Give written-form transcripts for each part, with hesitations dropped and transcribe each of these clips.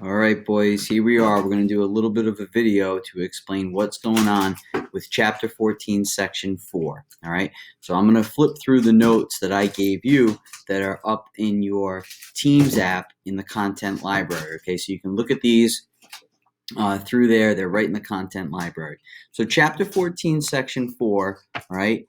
All right, boys, here we are. We're going to do a little bit of a video to explain what's going on with Chapter 14, Section 4. All right, so I'm going to flip through the notes that I gave you that are up in your Teams app in the content library. Okay, so you can look at these through there. They're right in the content library. So Chapter 14, Section 4, all right,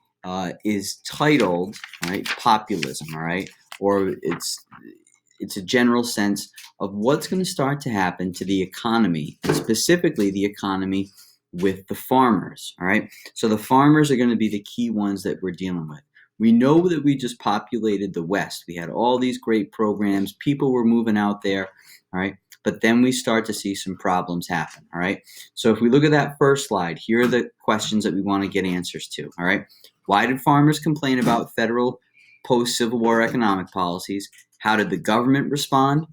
is titled, all right, Populism, all right, or it's a general sense of what's going to start to happen to the economy, specifically the economy with the farmers, all right? So the farmers are going to be the key ones that we're dealing with. We know that we just populated the West. We had all these great programs. People were moving out there, all right? But then we start to see some problems happen, all right? So if we look at that first slide, here are the questions that we want to get answers to, all right? Why did farmers complain about federal post-Civil War economic policies? How did the government respond?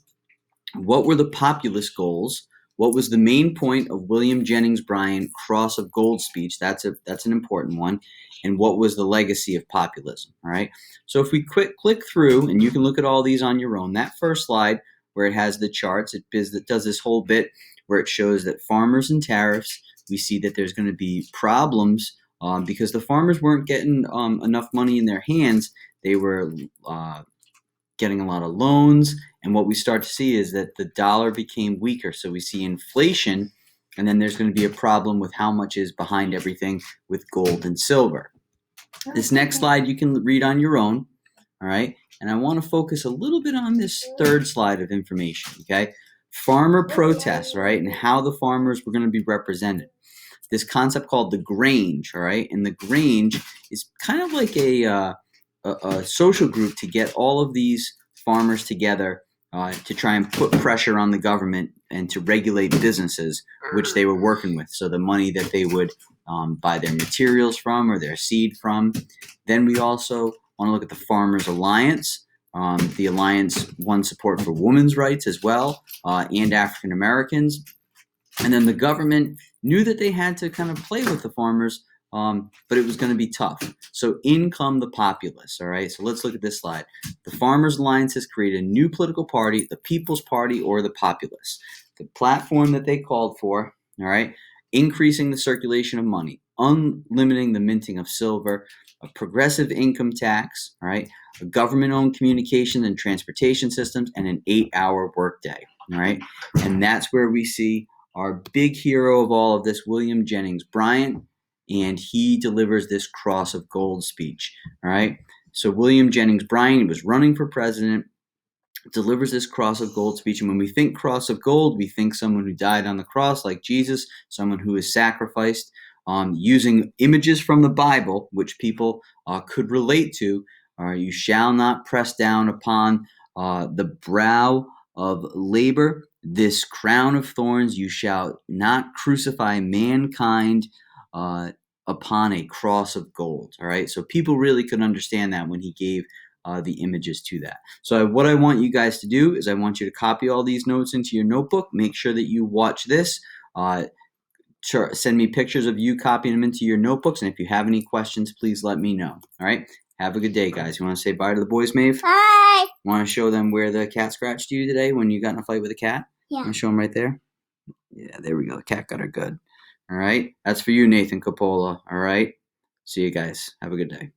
What were the populist goals? What was the main point of William Jennings Bryan Cross of Gold speech? That's an important one. And what was the legacy of populism? All right. So if we click through, and you can look at all these on your own, that first slide where it has the charts, it does this whole bit where it shows that farmers and tariffs, we see that there's going to be problems because the farmers weren't getting enough money in their hands. They were getting a lot of loans, and what we start to see is that the dollar became weaker. So we see inflation, and then there's going to be a problem with how much is behind everything with gold and silver. This next slide you can read on your own, all right? And I want to focus a little bit on this third slide of information, okay? Farmer protests, right, and how the farmers were going to be represented. This concept called the Grange, all right? And the Grange is kind of like a social group to get all of these farmers together to try and put pressure on the government and to regulate businesses which they were working with. So the money that they would buy their materials from or their seed from. Then we also want to look at the Farmers Alliance. The Alliance won support for women's rights as well and African Americans. And then the government knew that they had to kind of play with the farmers, but it was going to be tough. So in come the populists, all right? So let's look at this slide. The Farmers Alliance has created a new political party, the People's Party or the Populists. The platform that they called for, all right, increasing the circulation of money, unlimiting the minting of silver, a progressive income tax, all right, a government-owned communication and transportation systems, and an 8-hour workday, all right? And that's where we see our big hero of all of this, William Jennings Bryan, and he delivers this Cross of Gold speech, all right? So William Jennings Bryan was running for president, delivers this Cross of Gold speech, and when we think Cross of Gold, we think someone who died on the cross like Jesus, someone who is sacrificed, using images from the Bible, which people could relate to. You shall not press down upon the brow of labor this crown of thorns. You shall not crucify mankind upon a cross of gold. All right. So people really could understand that when he gave the images to that. So what I want you guys to do is I want you to copy all these notes into your notebook. Make sure that you watch this. Send me pictures of you copying them into your notebooks. And if you have any questions, please let me know. All right. Have a good day, guys. You want to say bye to the boys, Maeve? Bye. Want to show them where the cat scratched you today when you got in a fight with a cat? Yeah. Want to show them right there? Yeah, there we go. The cat got her good. All right. That's for you, Nathan Coppola. All right. See you guys. Have a good day.